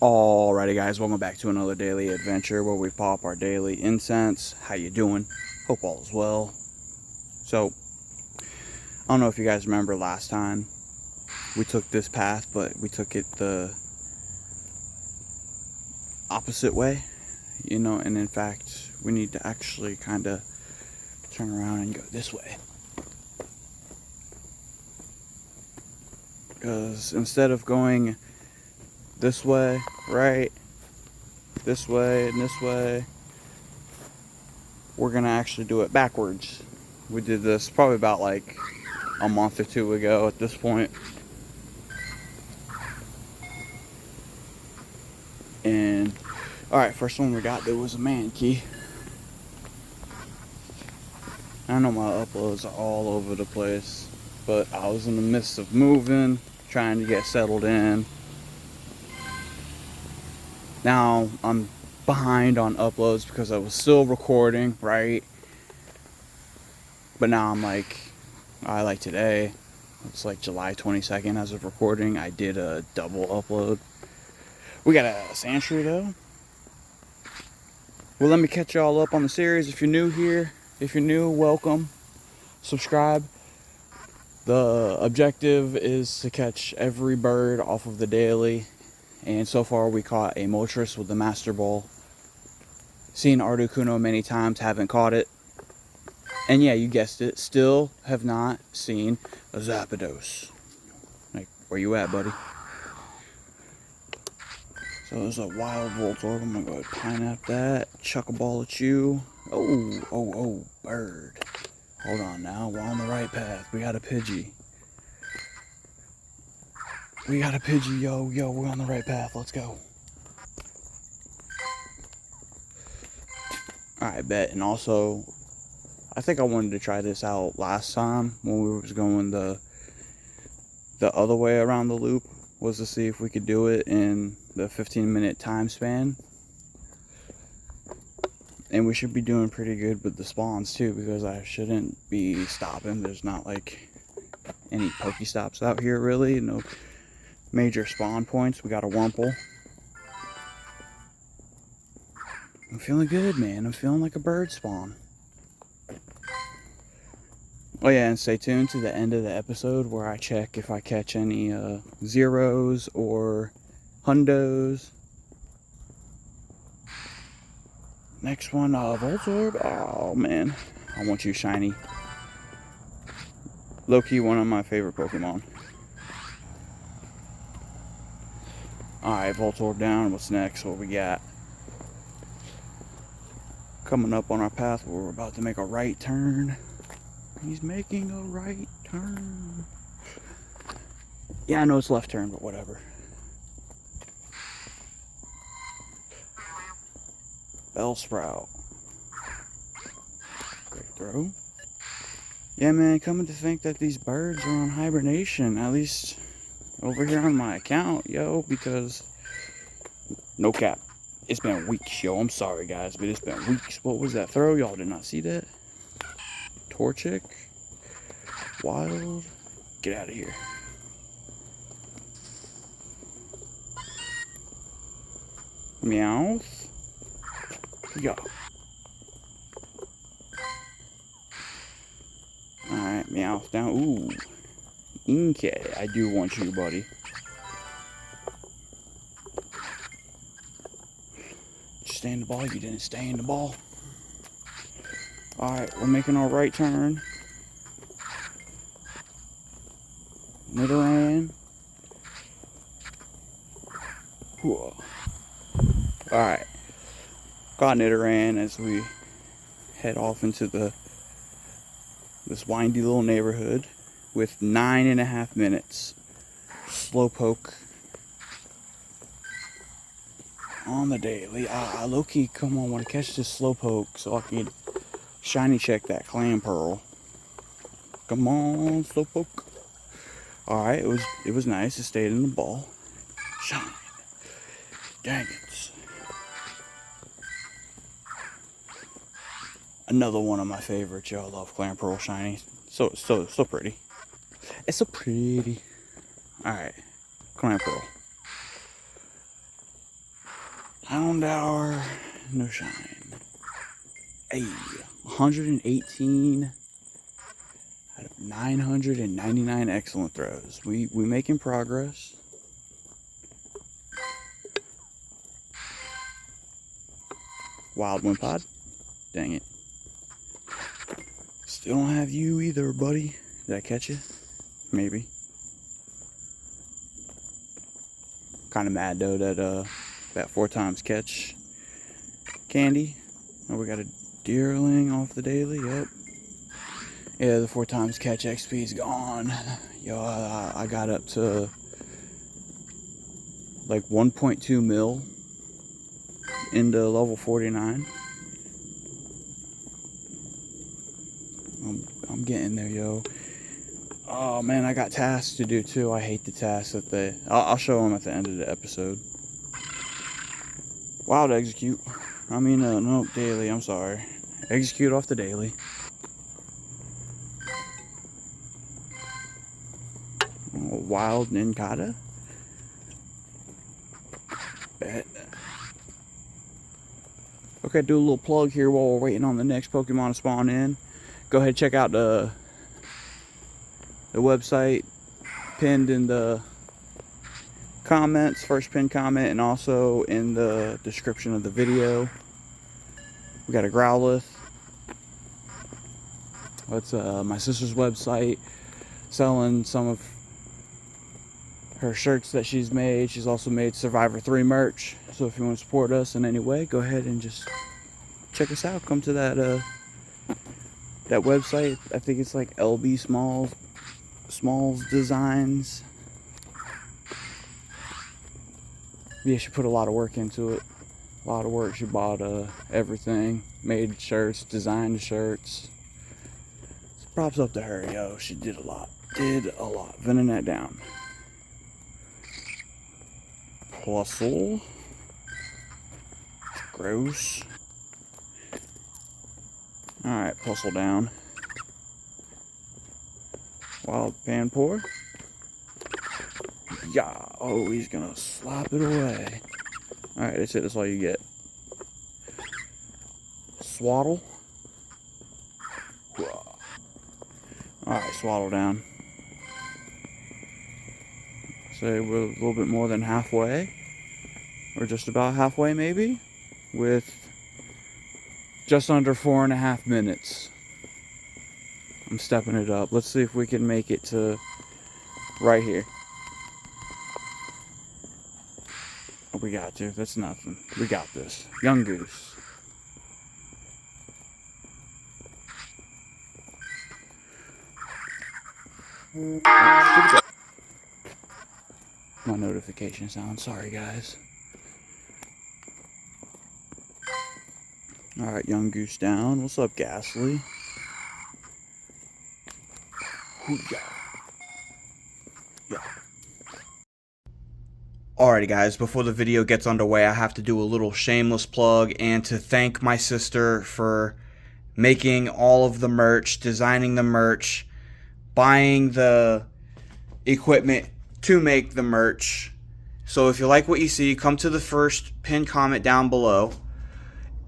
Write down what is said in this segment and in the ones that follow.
Alrighty guys, welcome back to another daily adventure where we pop our daily incense. How you doing? Hope all is well. So, I don't know if you guys remember last time we took this path, but we took it the opposite way, and in fact, we need to actually kind of turn around and go this way. Because instead of going this way, right, this way, and this way, we're gonna actually do it backwards. We did this probably about like a month or two ago at this point. And alright, first one we got, there was a man key. I know my uploads are all over the place, but I was in the midst of moving, trying to get settled in. Now I'm behind on uploads because I was still recording, right? But now I'm like today, it's like July 22nd as of recording, I did a double upload. We got a Sandshrew though. Well, let me catch y'all up on the series. If you're new here, welcome. Subscribe. The objective is to catch every bird off of the daily. And so far we caught a Moltres with the Master Ball. Seen Articuno many times, haven't caught it. And yeah, you guessed it, still have not seen a Zapdos. Like, where you at, buddy? So there's a wild Voltorb. I'm gonna go ahead and pineapple that. Chuck a ball at you. Oh, bird. Hold on now, we're on the right path. We got a Pidgey. Yo, we're on the right path. Let's go. Alright, bet. And also, I think I wanted to try this out last time when we was going the other way around the loop, was to see if we could do it in the 15-minute time span. And we should be doing pretty good with the spawns too, because I shouldn't be stopping. There's not like any Pokestops out here really, no major spawn points. We got a Wurmple. I'm feeling good, man. I'm feeling like a bird spawn. Oh yeah, and stay tuned to the end of the episode where I check if I catch any zeros or hundos. Next one, Voltorb. Oh man, I want you shiny. Low-key one of my favorite Pokemon. Alright, Voltorb down. What's next? What we got? Coming up on our path, we're about to make a right turn. He's making a right turn. Yeah, I know it's left turn, but whatever. Bellsprout. Great throw. Yeah, man, coming to think that these birds are on hibernation, at least over here on my account, yo, because no cap. It's been weeks, yo. I'm sorry, guys, but it's been weeks. What was that throw? Y'all did not see that? Torchic. Wild. Get out of here. Meowth. Yeah. Alright, Meowth down. Ooh. Inkay. I do want you, buddy. Did you stay in the ball? You didn't stay in the ball. Alright, we're making our right turn. Nidoran. Alright. Got Nidoran as we head off into this windy little neighborhood with 9.5 minutes. Slowpoke on the daily. Low-key, come on, want to catch this Slowpoke so I can shiny check that Clan Pearl. Come on, Slowpoke. Alright, it was nice. It stayed in the ball. Shine. Dang it. Another one of my favorites, yo. I love Clan Pearl shiny. So pretty. It's so pretty. Alright. Clan Pearl. Houndour, no shine. Hey, 118 out of 999 excellent throws. We making progress. Wild Wind Pod. Dang it. Still don't have you either, buddy. Did I catch you? Maybe. Kind of mad though that that 4 times catch candy. Oh, we got a deerling off the daily. Yep. Yeah, the 4 times catch XP is gone. Yo, I got up to like 1.2 mil into level 49. I'm getting there, yo. Oh man, I got tasks to do too. I hate the tasks that they. I'll show them at the end of the episode. Wild execute. I mean, no, daily. I'm sorry. Execute off the daily. Wild Ninkata. Bet. Okay, do a little plug here while we're waiting on the next Pokemon to spawn in. Go ahead and check out the website pinned in the comments, first pinned comment, and also in the description of the video. We got a Growlithe. That's my sister's website, selling some of her shirts that she's made. She's also made Survivor 3 merch. So if you want to support us in any way, go ahead and just check us out. Come to that that website. I think it's like LB Smalls Designs. Yeah, she put a lot of work into it. A lot of work. She bought everything, made shirts, designed shirts. So props up to her, yo. She did a lot. Venting that down. Plusle. Gross. Alright, Plusle down. Wild Panpour. Yeah. Oh, he's gonna slap it away. Alright, that's it. That's all you get. Swaddle. Alright, Swaddle down. Say we're a little bit more than halfway. Or just about halfway, maybe? With just under 4.5 minutes. I'm stepping it up. Let's see if we can make it to right here. Oh, we got to. That's nothing. We got this. Yungoos. My notification sound. Sorry, guys. Alright, Yungoos down. What's up, Ghastly? Yeah. Alrighty guys, before the video gets underway, I have to do a little shameless plug and to thank my sister for making all of the merch, designing the merch, buying the equipment to make the merch. So if you like what you see, come to the first pinned comment down below.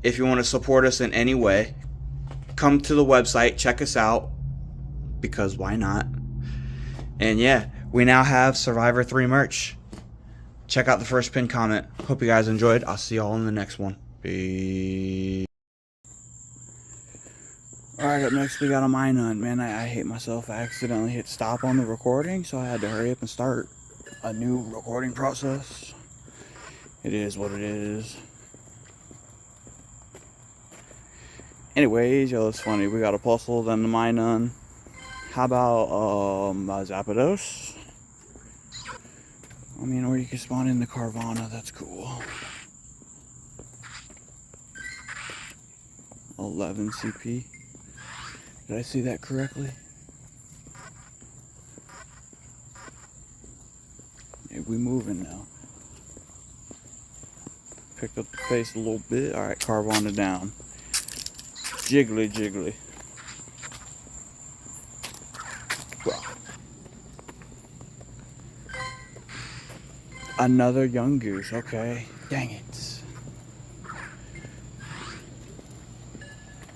If you want to support us in any way, come to the website, check us out, because why not? And yeah, we now have Survivor 3 merch. Check out the first pinned comment. Hope you guys enjoyed. I'll see y'all in the next one. Peace. Alright, up next we got a Minun. Man, I hate myself. I accidentally hit stop on the recording, so I had to hurry up and start a new recording process. It is what it is. Anyways, yo, it's funny. We got a Plusle, then the Minun. How about a Zapdos? I mean, or you can spawn in the Carvana. That's cool. 11 CP. Did I see that correctly? Yeah, we moving now. Picked up the pace a little bit. Alright, Carvana down. Jiggly. Wow. Another Yungoos. Okay. Dang it.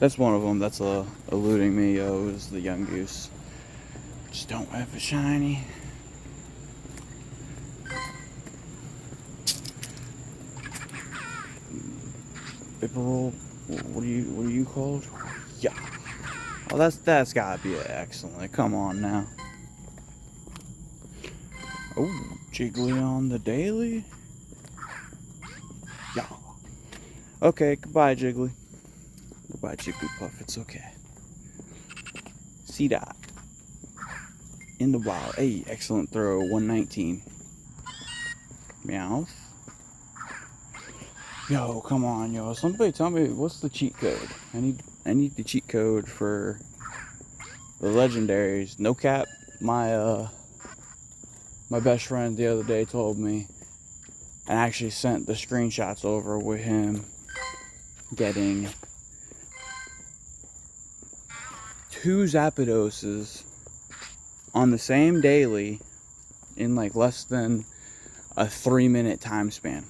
That's one of them that's eluding me, yo, is the young goose. Just don't have a shiny. Pipperol, what are you called? Yeah. Oh, that's gotta be excellent. Come on now. Oh, Jiggly on the daily. Yeah. Okay, goodbye, Jiggly. Goodbye, Jigglypuff. It's okay. See that. In the wild. Hey, excellent throw. 119. Meow. Yo, come on, yo. Somebody tell me what's the cheat code. I need the cheat code for the legendaries. No cap. My best friend the other day told me, and actually sent the screenshots over with him getting 2 Zapdoses on the same daily in like less than a 3-minute time span.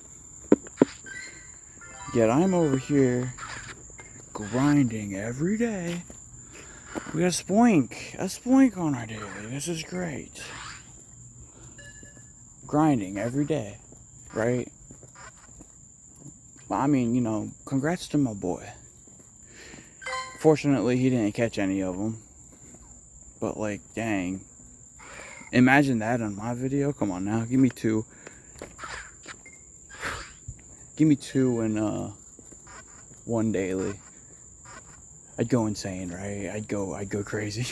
Yet I'm over here grinding every day. We got a spoink on our daily. This is great. Grinding every day, right? I mean, you know, congrats to my boy. Fortunately, he didn't catch any of them. But like, dang. Imagine that on my video. Come on now, give me 2. Give me 2 and 1 daily. I'd go insane, right? I'd go crazy.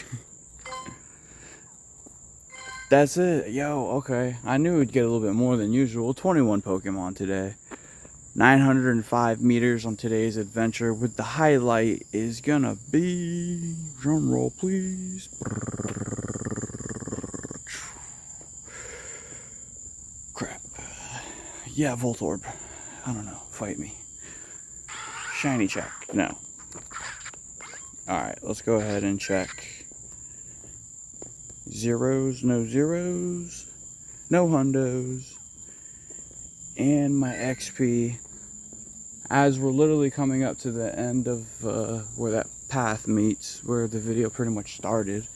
That's it. Yo, okay. I knew we'd get a little bit more than usual. 21 Pokemon today. 905 meters on today's adventure, with the highlight is gonna be, drum roll please. Crap. Yeah, Voltorb. I don't know. Fight me. Shiny check. No. Alright, let's go ahead and check. Zeros, no zeros, no hundos, and my XP, as we're literally coming up to the end of where that path meets, where the video pretty much started.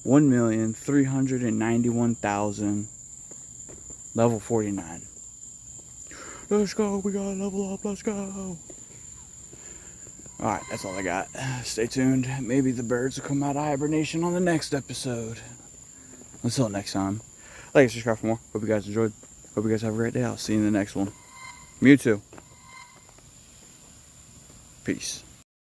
1,391,000, level 49. Let's go, we gotta level up, let's go. Alright, that's all I got. Stay tuned. Maybe the birds will come out of hibernation on the next episode. Until next time. Like and subscribe for more. Hope you guys enjoyed. Hope you guys have a great day. I'll see you in the next one. Mewtwo. Peace.